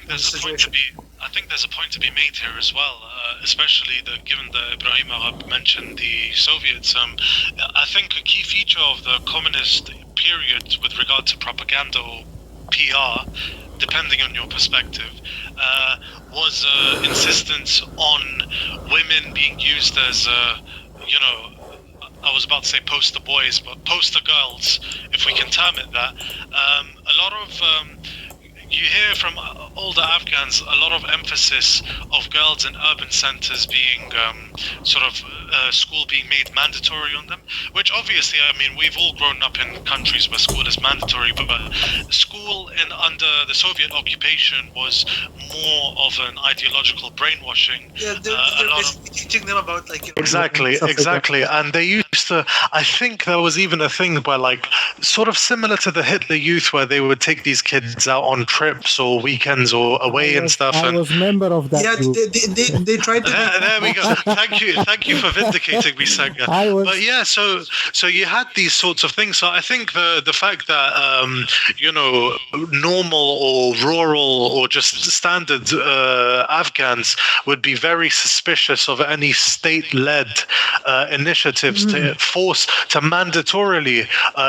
there's a point to be. I think there's a point to be made here as well, especially given that Ibrahim mentioned the Soviets. I think a key feature of the communist period with regard to propaganda or PR, depending on your perspective, was insistence on women being used as, I was about to say poster boys, but poster girls, if we can term it that. A lot of you hear from older Afghans a lot of emphasis of girls in urban centers being school being made mandatory on them, which obviously, I mean, we've all grown up in countries where school is mandatory, but school under the Soviet occupation was more of an ideological brainwashing. Yeah, they're basically teaching them about exactly, and they used to. I think there was even a thing where sort of similar to the Hitler Youth, where they would take these kids out on trips or weekends or away and stuff. I was a member of that group. They tried to. There we go. Thank you for vindicating me, Senga. But yeah, so you had these sorts of things. So I think the fact that normal or rural or just standard Afghans would be very suspicious of any state-led initiatives to mandatorily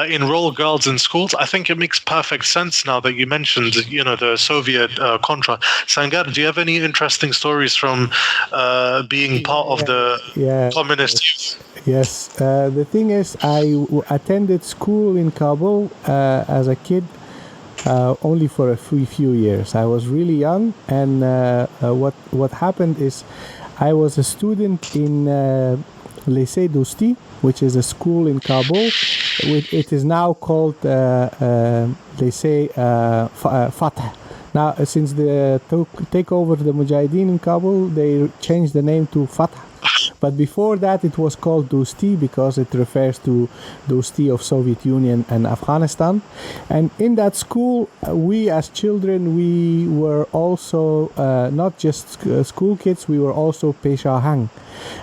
enroll girls in schools. I think it makes perfect sense now that you mentioned, the Soviet Contra. Sangar, do you have any interesting stories from being part of the communist youth? Yes. The thing is, I attended school in Kabul as a kid only for a few years. I was really young, and what happened is I was a student in Lycée Dosti, which is a school in Kabul. It is now called Lycée Fatah. Now, since the takeover the Mujahideen in Kabul, they changed the name to Fatah. But before that, it was called Dosti because it refers to Dosti of Soviet Union and Afghanistan. And in that school, we as children, we were also not just school kids, we were also Peshahang.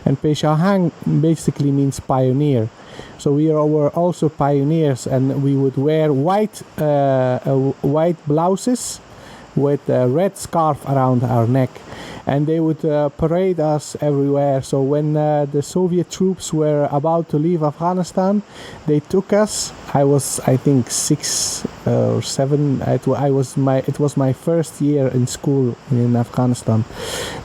And Peshahang basically means pioneer. So we were also pioneers, and we would wear white blouses with a red scarf around our neck. And they would parade us everywhere. So when the Soviet troops were about to leave Afghanistan, they took us. I was, I think, 6 or 7. It was my first year in school in Afghanistan.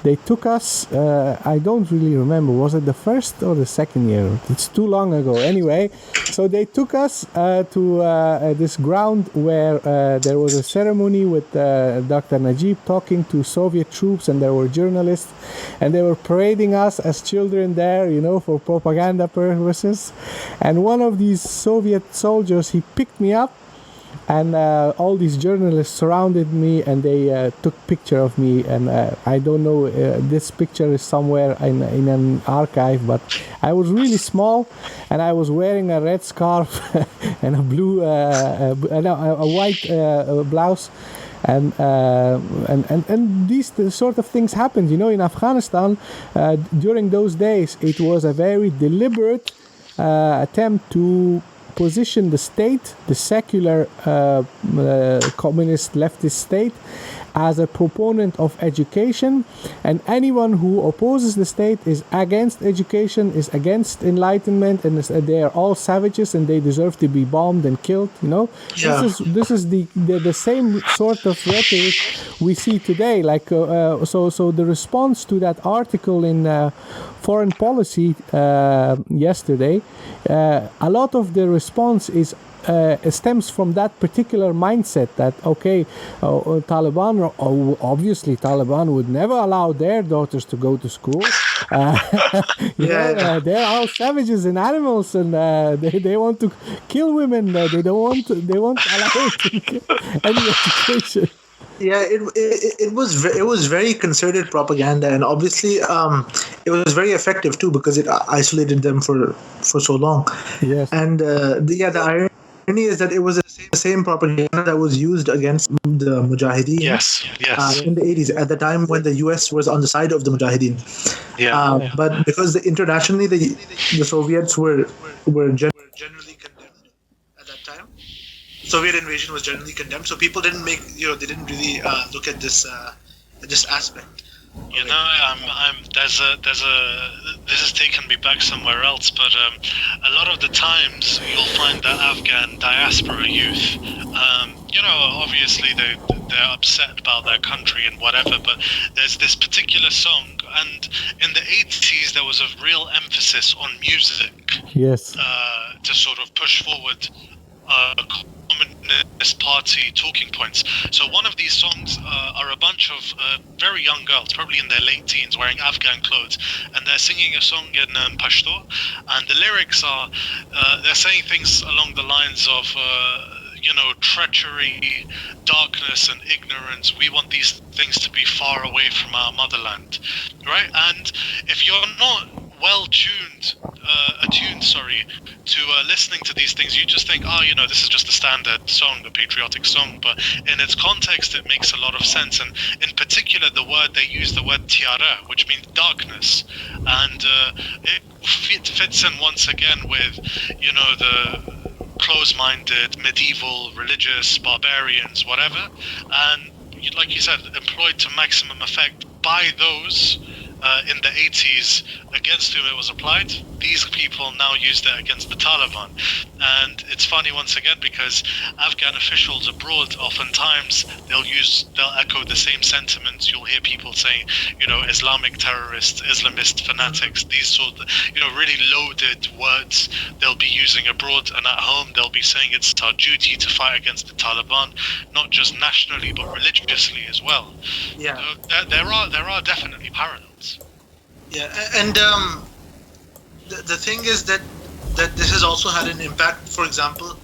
They took us. I don't really remember. Was it the first or the second year? It's too long ago. Anyway, so they took us to this ground where there was a ceremony with Dr. Najib talking to Soviet troops, and there were journalists, and they were parading us as children there, for propaganda purposes. And one of these Soviet soldiers, he picked me up, and all these journalists surrounded me, and they took picture of me. And I don't know, this picture is somewhere in an archive, but I was really small, and I was wearing a red scarf and a blue, a white blouse. And these sort of things happened, in Afghanistan. During those days, it was a very deliberate attempt to position the state, the secular communist leftist state, as a proponent of education, and anyone who opposes the state is against education, is against enlightenment, and they are all savages and they deserve to be bombed and killed. Yeah. This is the same sort of rhetoric we see today. So the response to that article in Foreign Policy yesterday, a lot of the response is stems from that particular mindset that Taliban, obviously Taliban would never allow their daughters to go to school. They're all savages and animals, and they want to kill women. They won't allow any education. Yeah, it was very concerted propaganda, and obviously it was very effective too because it isolated them for so long. Yes, and the irony is that it was the same propaganda that was used against the Mujahideen. Yes. In the 80s, at the time when the US was on the side of the Mujahideen. But because internationally the Soviets were generally condemned at that time. Soviet invasion was generally condemned. So people didn't they didn't really look at this aspect. You know, this has taken me back somewhere else, but a lot of the times you'll find that Afghan diaspora youth, obviously they're upset about their country and whatever, but there's this particular song, and in the 80s there was a real emphasis on music. Yes. To sort of push forward Communist Party talking points. So one of these songs are a bunch of very young girls, probably in their late teens, wearing Afghan clothes, and they're singing a song in Pashto, and the lyrics are they're saying things along the lines of treachery, darkness, and ignorance. We want these things to be far away from our motherland, right? And if you're not attuned to listening to these things, you just think, this is just a standard song, a patriotic song, but in its context it makes a lot of sense. And in particular, they use the word tiara, which means darkness, and it fits in once again with the close-minded, medieval, religious, barbarians, whatever, and like you said, employed to maximum effect by those in the 80s against whom it was applied. These people now used it against the Taliban. And it's funny once again because Afghan officials abroad, oftentimes they'll echo the same sentiments. You'll hear people saying, Islamic terrorists, Islamist fanatics, these sort of, really loaded words they'll be using abroad, and at home they'll be saying it's our duty to fight against the Taliban, not just nationally but religiously as well. Yeah. So there are definitely parallels. Yeah, and the thing is that this has also had an impact. For example,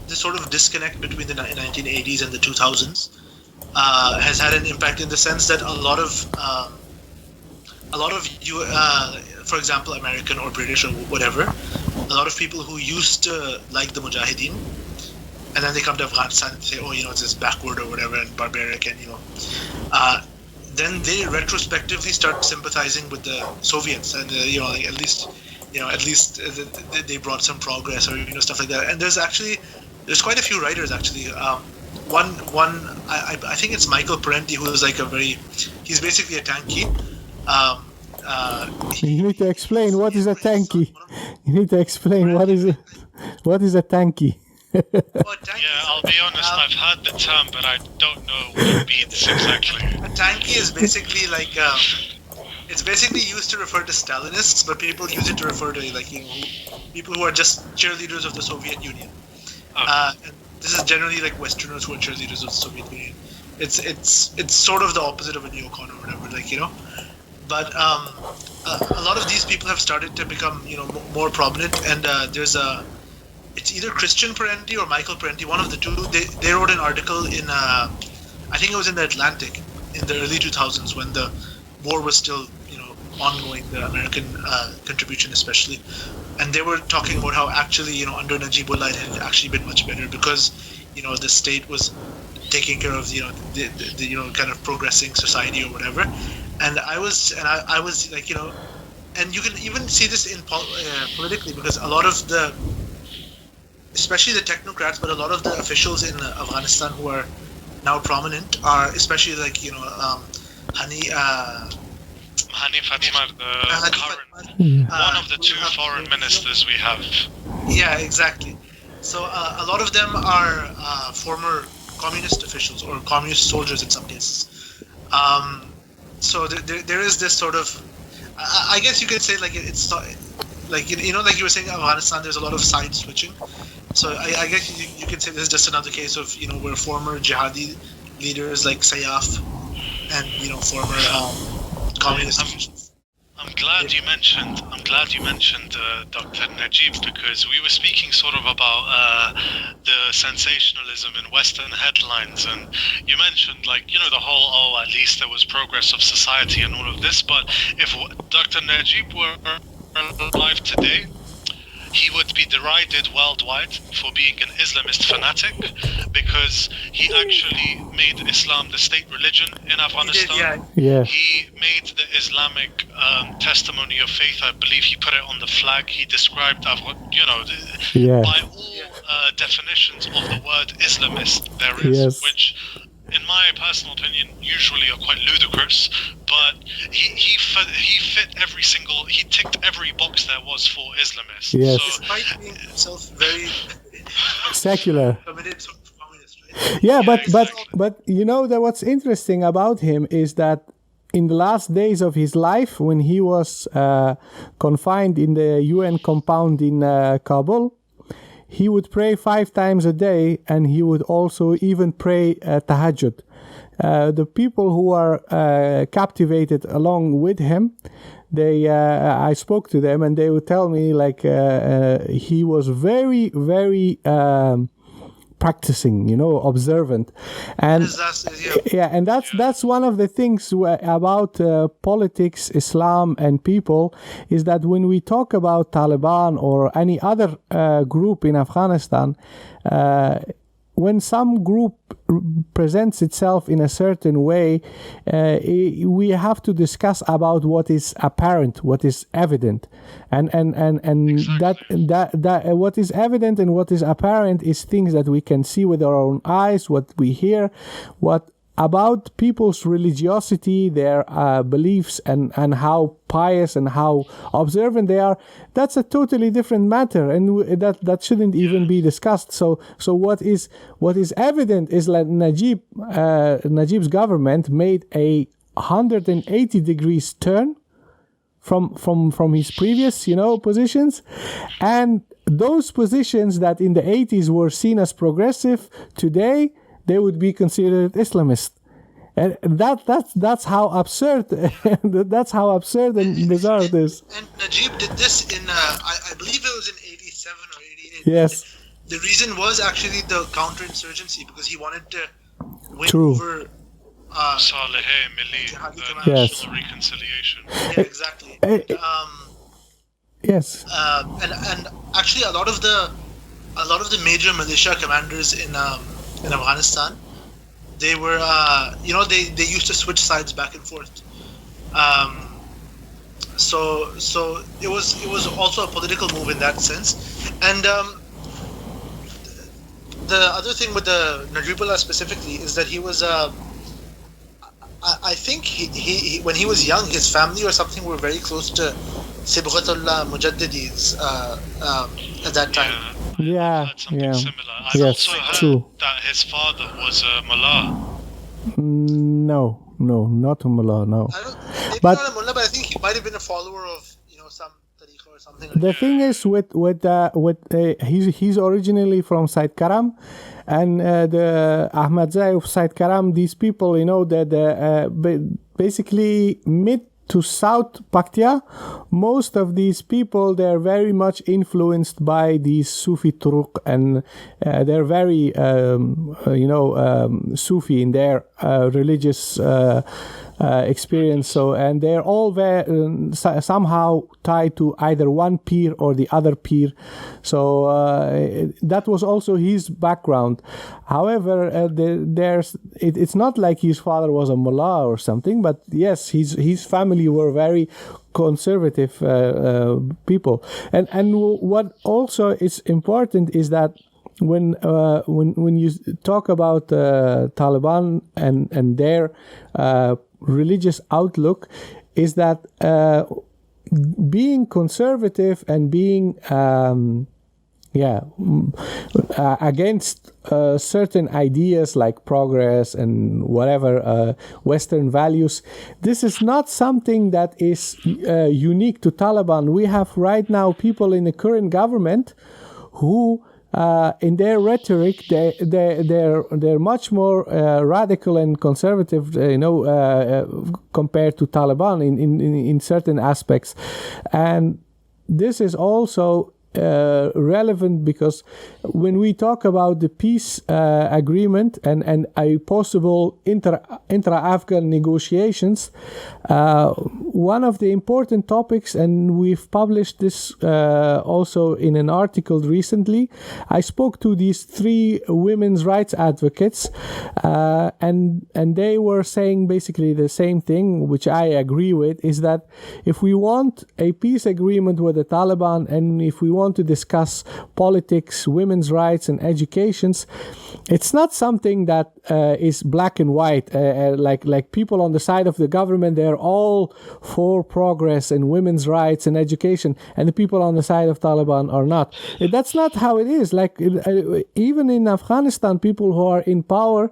this sort of disconnect between the 1980s and the 2000s has had an impact in the sense that a lot of for example, American or British or whatever, a lot of people who used to like the Mujahideen, and then they come to Afghanistan and say, it's this backward or whatever and barbaric, and then they retrospectively start sympathizing with the Soviets, and at least they brought some progress or stuff like that. And there's quite a few writers actually. One I think it's Michael Parenti, who is he's basically a tanky. You need to explain what is a tanky. You need to explain what is a tanky. Yeah, I'll be honest, I've heard the term, but I don't know what it means exactly. A tanky is basically it's basically used to refer to Stalinists, but people use it to refer to people who are just cheerleaders of the Soviet Union. And this is generally Westerners who are cheerleaders of the Soviet Union. It's sort of the opposite of a neocon or whatever, But a lot of these people have started to become more prominent, and there's it's either Christian Parenti or Michael Parenti, one of the two. They wrote an article in I think it was in the Atlantic in the early 2000s when the war was still ongoing, the American contribution especially, and they were talking about how actually under Najibullah it had actually been much better because the state was taking care of the kind of progressing society or whatever. And I was and you can even see this in politically, because a lot of especially the technocrats, but a lot of the officials in Afghanistan who are now prominent are especially Hanif Atmar, the current one of the two foreign ministers we have. Yeah, exactly. So a lot of them are former communist officials or communist soldiers in some cases. So there is this sort of, I guess you could say it's like you were saying, Afghanistan, there's a lot of side switching. So I guess you could say this is just another case of where former jihadi leaders like Sayaf and former communist officials. I'm glad you mentioned Dr. Najib, because we were speaking sort of about the sensationalism in Western headlines, and you mentioned the whole at least there was progress of society and all of this. But if Dr. Najib were alive today, he would be derided worldwide for being an Islamist fanatic because he actually made Islam the state religion in Afghanistan. Yeah. He made the Islamic testimony of faith. I believe he put it on the flag. He described, by all definitions of the word Islamist there is, which, in my personal opinion, usually are quite ludicrous. But he ticked every box there was for Islamists. Yes. So, despite being himself very secular. committed communist, right? Yeah, exactly. but that what's interesting about him is that in the last days of his life, when he was confined in the UN compound in Kabul, he would pray 5 times a day, and he would also even pray tahajjud. The people who are captivated along with him, I spoke to them, and they would tell me he was very, very practicing, observant, and and that's one of the things about politics, Islam, and people, is that when we talk about Taliban or any other group in Afghanistan, when some group presents itself in a certain way, we have to discuss about what is apparent, what is evident, and exactly. that what is evident and what is apparent is things that we can see with our own eyes, what we hear, what about people's religiosity, their beliefs, and how pious and how observant they are. That's a totally different matter, and that shouldn't even be discussed. So what is evident is that Najib's government made a 180 degrees turn from his previous positions, and those positions that in the 80s were seen as progressive, today they would be considered Islamist, and that's how absurd and bizarre it is. And Najib did this in I believe it was in 87 or 88. Yes. The reason was actually the counterinsurgency, because he wanted to win True. over Saleh Milli, Yes. national reconciliation. Yeah, exactly. Yes. And actually a lot of the major militia commanders in Afghanistan, they were they used to switch sides back and forth. So it was also a political move in that sense. And the other thing with the Najibullah specifically is that he was I think he when he was young, his family or something were very close to Sibghatullah Mujaddidis at that time. Yeah, something similar. I've yes, also heard true. that his father was a mullah. No, not a mullah, no. Maybe But not a mullah, but I think he might have been a follower of some tariqah or something like the that. thing is he's originally from Syed Karam, and the Ahmadzai of Syed Karam, these people, that basically mid to South Paktia, most of these people, they're very much influenced by these Sufi turuq, and they're very, Sufi in their religious experience. So, and they're all very, somehow tied to either one peer or the other peer. So that was also his background. However, it's not like his father was a mullah or something, but yes, his family were very conservative people. And what also is important is that when you talk about Taliban and their religious outlook, is that being conservative and being against certain ideas like progress and whatever Western values, this is not something that is unique to Taliban. We have right now people in the current government who in their rhetoric, they're much more radical and conservative, compared to Taliban in certain aspects, and this is also relevant because when we talk about the peace agreement and a possible intra-Afghan negotiations, one of the important topics, and we've published this also in an article recently, I spoke to these 3 women's rights advocates, and they were saying basically the same thing, which I agree with, is that if we want a peace agreement with the Taliban and if we want to discuss politics, women's rights and educations, it's not something that is black and white, like people on the side of the government, they're all for progress and women's rights and education, and the people on the side of Taliban are not. That's not how it is. Like even in Afghanistan, people who are in power,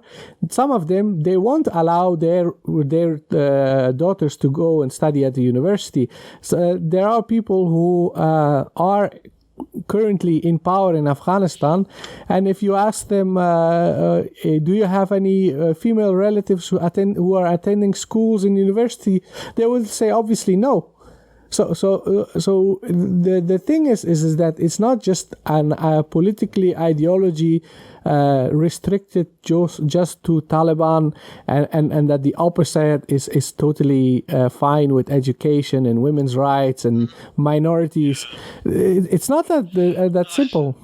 some of them, they won't allow their daughters to go and study at the university. So there are people who are currently in power in Afghanistan, and if you ask them, do you have any female relatives who are attending schools and university, they will say obviously no. So the thing is that it's not just a politically ideology restricted just to Taliban, and that the opposite is totally fine with education and women's rights and minorities. It's not that simple.